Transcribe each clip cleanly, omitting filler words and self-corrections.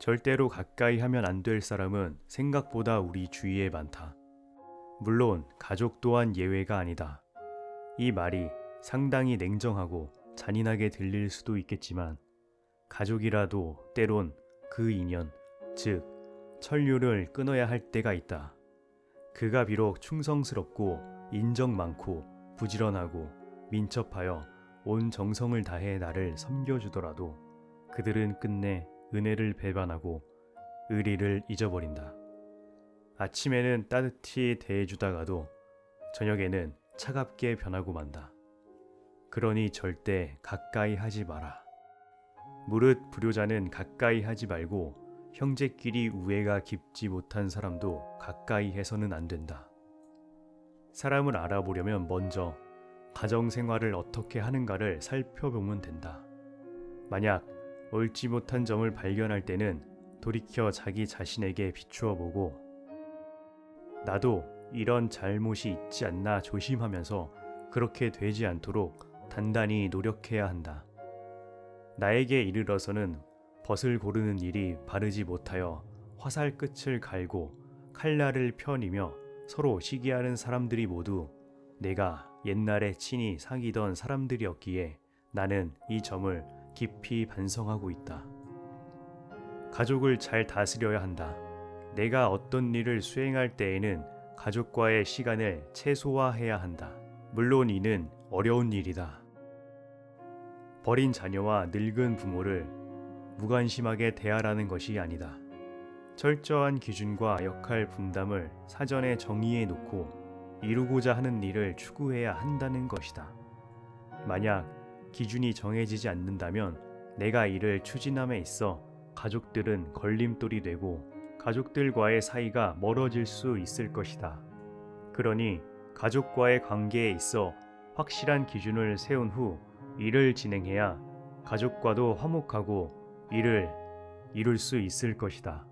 절대로 가까이 하면 안 될 사람은 생각보다 우리 주위에 많다. 물론 가족 또한 예외가 아니다. 이 말이 상당히 냉정하고 잔인하게 들릴 수도 있겠지만 가족이라도 때론 그 인연, 즉 천류를 끊어야 할 때가 있다. 그가 비록 충성스럽고 인정 많고 부지런하고 민첩하여 온 정성을 다해 나를 섬겨주더라도 그들은 끝내 은혜를 배반하고 의리를 잊어버린다. 아침에는 따뜻히 대해주다가도 저녁에는 차갑게 변하고 만다. 그러니 절대 가까이 하지 마라. 무릇 불효자는 가까이 하지 말고 형제끼리 우애가 깊지 못한 사람도 가까이 해서는 안 된다. 사람을 알아보려면 먼저 가정생활을 어떻게 하는가를 살펴보면 된다. 만약 옳지 못한 점을 발견할 때는 돌이켜 자기 자신에게 비추어 보고 나도 이런 잘못이 있지 않나 조심하면서 그렇게 되지 않도록 단단히 노력해야 한다. 나에게 이르러서는 벗을 고르는 일이 바르지 못하여 화살 끝을 갈고 칼날을 펴니며 서로 시기하는 사람들이 모두 내가 옛날에 친히 사귀던 사람들이었기에 나는 이 점을 깊이 반성하고 있다. 가족을 잘 다스려야 한다. 내가 어떤 일을 수행할 때에는 가족과의 시간을 최소화해야 한다. 물론 이는 어려운 일이다. 버린 자녀와 늙은 부모를 무관심하게 대하라는 것이 아니다. 철저한 기준과 역할 분담을 사전에 정의해 놓고 이루고자 하는 일을 추구해야 한다는 것이다. 만약 기준이 정해지지 않는다면 내가 이를 추진함에 있어 가족들은 걸림돌이 되고 가족들과의 사이가 멀어질 수 있을 것이다. 그러니 가족과의 관계에 있어 확실한 기준을 세운 후 일을 진행해야 가족과도 화목하고 일을 이룰 수 있을 것이다.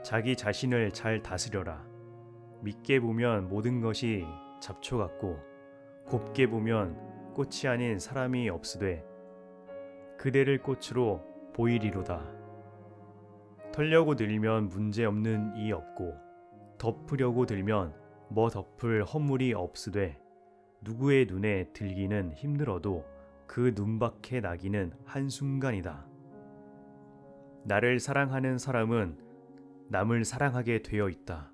자기 자신을 잘 다스려라. 믿게 보면 모든 것이 잡초 같고 곱게 보면 꽃이 아닌 사람이 없으되 그대를 꽃으로 보이리로다. 털려고 들면 문제 없는 이 없고 덮으려고 들면 뭐 덮을 허물이 없으되 누구의 눈에 들기는 힘들어도 그 눈밖에 나기는 한순간이다. 나를 사랑하는 사람은 남을 사랑하게 되어 있다.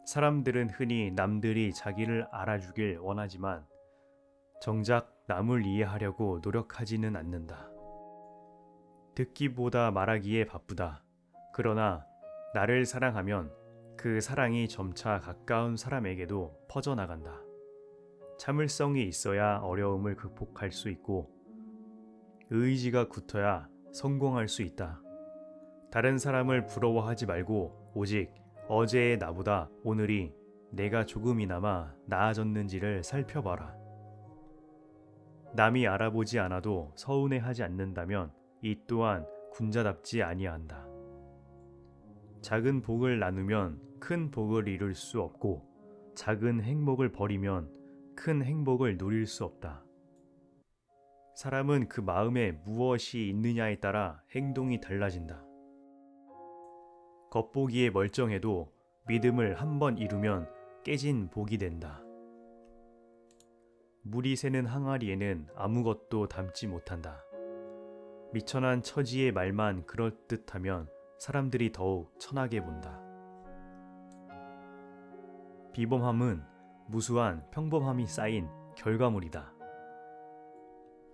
사람들은 흔히 남들이 자기를 알아주길 원하지만 정작 남을 이해하려고 노력하지는 않는다. 듣기보다 말하기에 바쁘다. 그러나 나를 사랑하면 그 사랑이 점차 가까운 사람에게도 퍼져나간다. 참을성이 있어야 어려움을 극복할 수 있고 의지가 굳어야 성공할 수 있다. 다른 사람을 부러워하지 말고 오직 어제의 나보다 오늘이 내가 조금이나마 나아졌는지를 살펴봐라. 남이 알아보지 않아도 서운해하지 않는다면 이 또한 군자답지 아니한다. 작은 복을 나누면 큰 복을 이룰 수 없고 작은 행복을 버리면 큰 행복을 누릴 수 없다. 사람은 그 마음에 무엇이 있느냐에 따라 행동이 달라진다. 겉보기에 멀쩡해도 믿음을 한번 이루면 깨진 복이 된다. 물이 새는 항아리에는 아무것도 담지 못한다. 미천한 처지의 말만 그럴듯하면 사람들이 더욱 천하게 본다. 비범함은 무수한 평범함이 쌓인 결과물이다.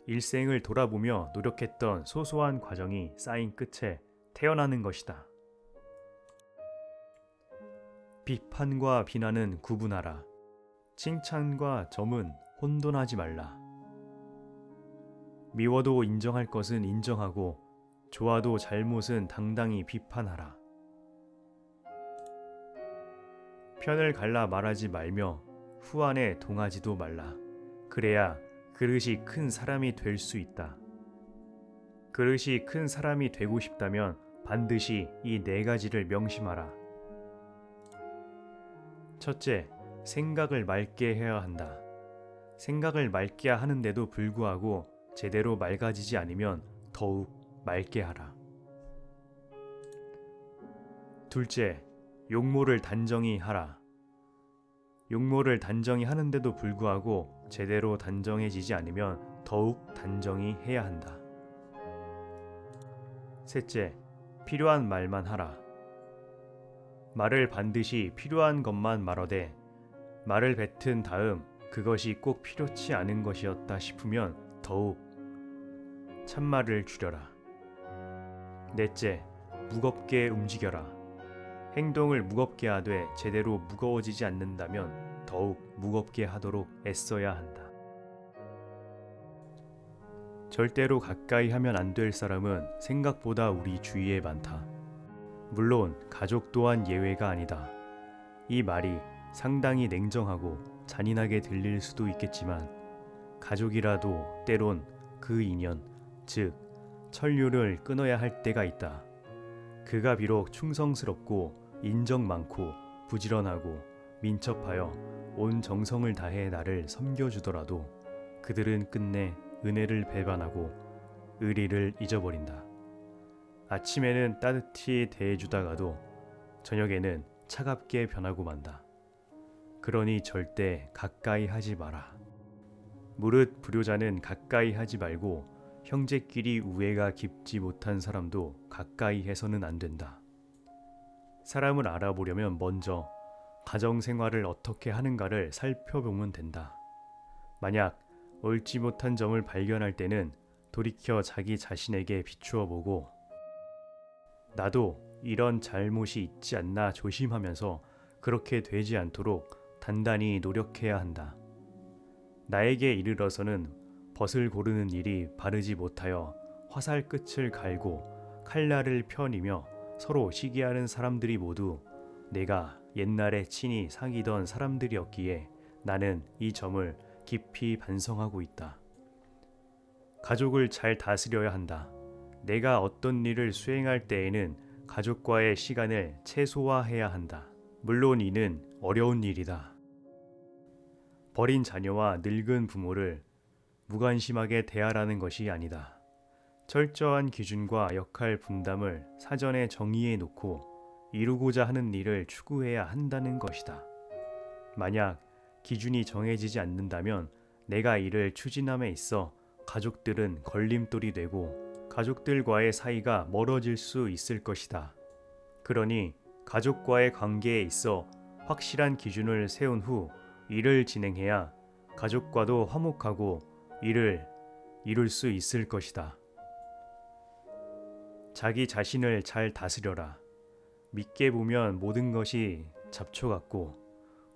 일생을 돌아보며 노력했던 소소한 과정이 쌓인 끝에 태어나는 것이다. 비판과 비난은 구분하라. 칭찬과 점은 혼돈하지 말라. 미워도 인정할 것은 인정하고 좋아도 잘못은 당당히 비판하라. 편을 갈라 말하지 말며 후안에 동하지도 말라. 그래야 그릇이 큰 사람이 될 수 있다. 그릇이 큰 사람이 되고 싶다면 반드시 이 네 가지를 명심하라. 첫째, 생각을 맑게 해야 한다. 생각을 맑게 하는데도 불구하고 제대로 맑아지지 않으면 더욱 맑게 하라. 둘째, 용모를 단정히 하라. 용모를 단정히 하는데도 불구하고 제대로 단정해지지 않으면 더욱 단정히 해야 한다. 셋째, 필요한 말만 하라. 말을 반드시 필요한 것만 말하되 말을 뱉은 다음 그것이 꼭 필요치 않은 것이었다 싶으면 더욱 참말을 줄여라. 넷째, 무겁게 움직여라. 행동을 무겁게 하되 제대로 무거워지지 않는다면 더욱 무겁게 하도록 애써야 한다. 절대로 가까이 하면 안 될 사람은 생각보다 우리 주위에 많다. 물론 가족 또한 예외가 아니다. 이 말이 상당히 냉정하고 잔인하게 들릴 수도 있겠지만 가족이라도 때론 그 인연, 즉 천류를 끊어야 할 때가 있다. 그가 비록 충성스럽고 인정 많고 부지런하고 민첩하여 온 정성을 다해 나를 섬겨주더라도 그들은 끝내 은혜를 배반하고 의리를 잊어버린다. 아침에는 따뜻히 대해주다가도 저녁에는 차갑게 변하고 만다. 그러니 절대 가까이 하지 마라. 무릇 불효자는 가까이 하지 말고 형제끼리 우애가 깊지 못한 사람도 가까이 해서는 안 된다. 사람을 알아보려면 먼저 가정생활을 어떻게 하는가를 살펴보면 된다. 만약 옳지 못한 점을 발견할 때는 돌이켜 자기 자신에게 비추어 보고 나도 이런 잘못이 있지 않나 조심하면서 그렇게 되지 않도록 단단히 노력해야 한다. 나에게 이르러서는 벗을 고르는 일이 바르지 못하여 화살 끝을 갈고 칼날을 펴니며 서로 시기하는 사람들이 모두 내가 옛날에 친히 사귀던 사람들이었기에 나는 이 점을 깊이 반성하고 있다. 가족을 잘 다스려야 한다. 내가 어떤 일을 수행할 때에는 가족과의 시간을 최소화해야 한다. 물론 이는 어려운 일이다. 버린 자녀와 늙은 부모를 무관심하게 대하라는 것이 아니다. 철저한 기준과 역할 분담을 사전에 정의해 놓고 이루고자 하는 일을 추구해야 한다는 것이다. 만약 기준이 정해지지 않는다면 내가 이를 추진함에 있어 가족들은 걸림돌이 되고 가족들과의 사이가 멀어질 수 있을 것이다. 그러니 가족과의 관계에 있어 확실한 기준을 세운 후 일을 진행해야 가족과도 화목하고 일을 이룰 수 있을 것이다. 자기 자신을 잘 다스려라. 믿게 보면 모든 것이 잡초 같고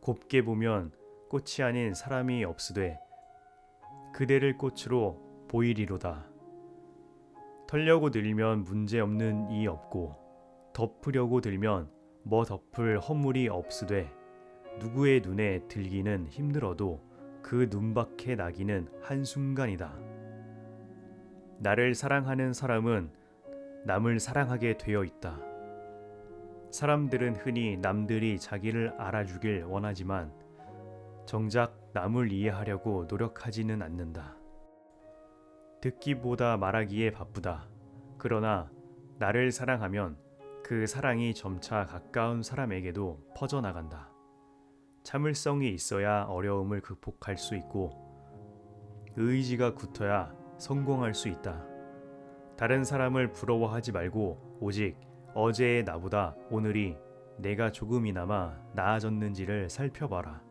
곱게 보면 꽃이 아닌 사람이 없으되 그대를 꽃으로 보이리로다. 털려고 들면 문제없는 이 없고 덮으려고 들면 뭐 덮을 허물이 없으되 누구의 눈에 들기는 힘들어도 그 눈밖에 나기는 한순간이다. 나를 사랑하는 사람은 남을 사랑하게 되어 있다. 사람들은 흔히 남들이 자기를 알아주길 원하지만 정작 남을 이해하려고 노력하지는 않는다. 듣기보다 말하기에 바쁘다. 그러나 나를 사랑하면 그 사랑이 점차 가까운 사람에게도 퍼져나간다. 참을성이 있어야 어려움을 극복할 수 있고 의지가 굳어야 성공할 수 있다. 다른 사람을 부러워하지 말고 오직 어제의 나보다 오늘이 내가 조금이나마 나아졌는지를 살펴봐라.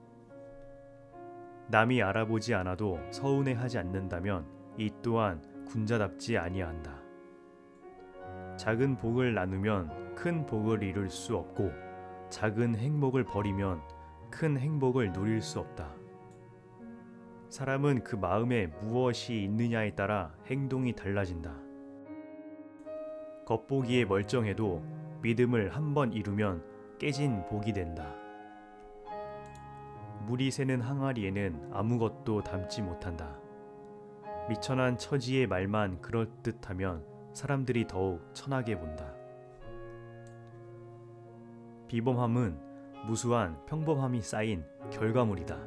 남이 알아보지 않아도 서운해하지 않는다면 이 또한 군자답지 아니한다. 작은 복을 나누면 큰 복을 이룰 수 없고 작은 행복을 버리면 큰 행복을 누릴 수 없다. 사람은 그 마음에 무엇이 있느냐에 따라 행동이 달라진다. 겉보기에 멀쩡해도 믿음을 한번 이루면 깨진 복이 된다. 물이 새는 항아리에는 아무것도 담지 못한다. 미천한 처지의 말만 그럴듯하면 사람들이 더욱 천하게 본다. 비범함은 무수한 평범함이 쌓인 결과물이다.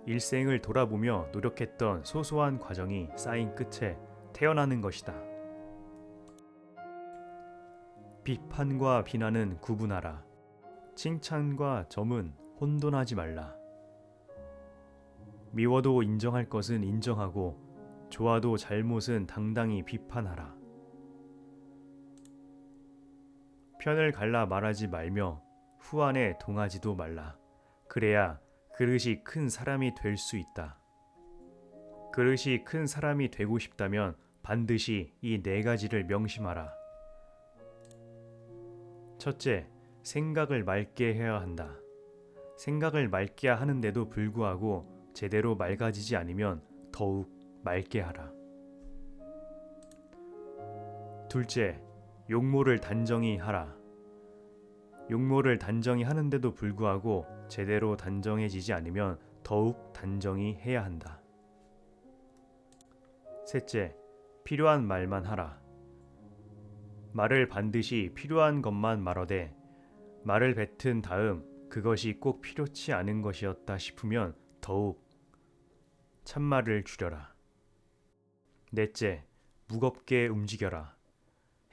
일생을 돌아보며 노력했던 소소한 과정이 쌓인 끝에 태어나는 것이다. 비판과 비난은 구분하라. 칭찬과 점은 혼돈하지 말라. 미워도 인정할 것은 인정하고 좋아도 잘못은 당당히 비판하라. 편을 갈라 말하지 말며 후안에 동하지도 말라. 그래야 그릇이 큰 사람이 될 수 있다. 그릇이 큰 사람이 되고 싶다면 반드시 이 네 가지를 명심하라. 첫째, 생각을 맑게 해야 한다. 생각을 맑게 하는데도 불구하고 제대로 맑아지지 않으면 더욱 맑게 하라. 둘째, 용모를 단정히 하라. 용모를 단정히 하는데도 불구하고 제대로 단정해지지 않으면 더욱 단정히 해야 한다. 셋째, 필요한 말만 하라. 말을 반드시 필요한 것만 말하되 말을 뱉은 다음 그것이 꼭 필요치 않은 것이었다 싶으면 더욱 참말을 줄여라. 넷째, 무겁게 움직여라.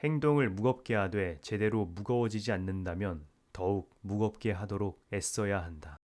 행동을 무겁게 하되 제대로 무거워지지 않는다면 더욱 무겁게 하도록 애써야 한다.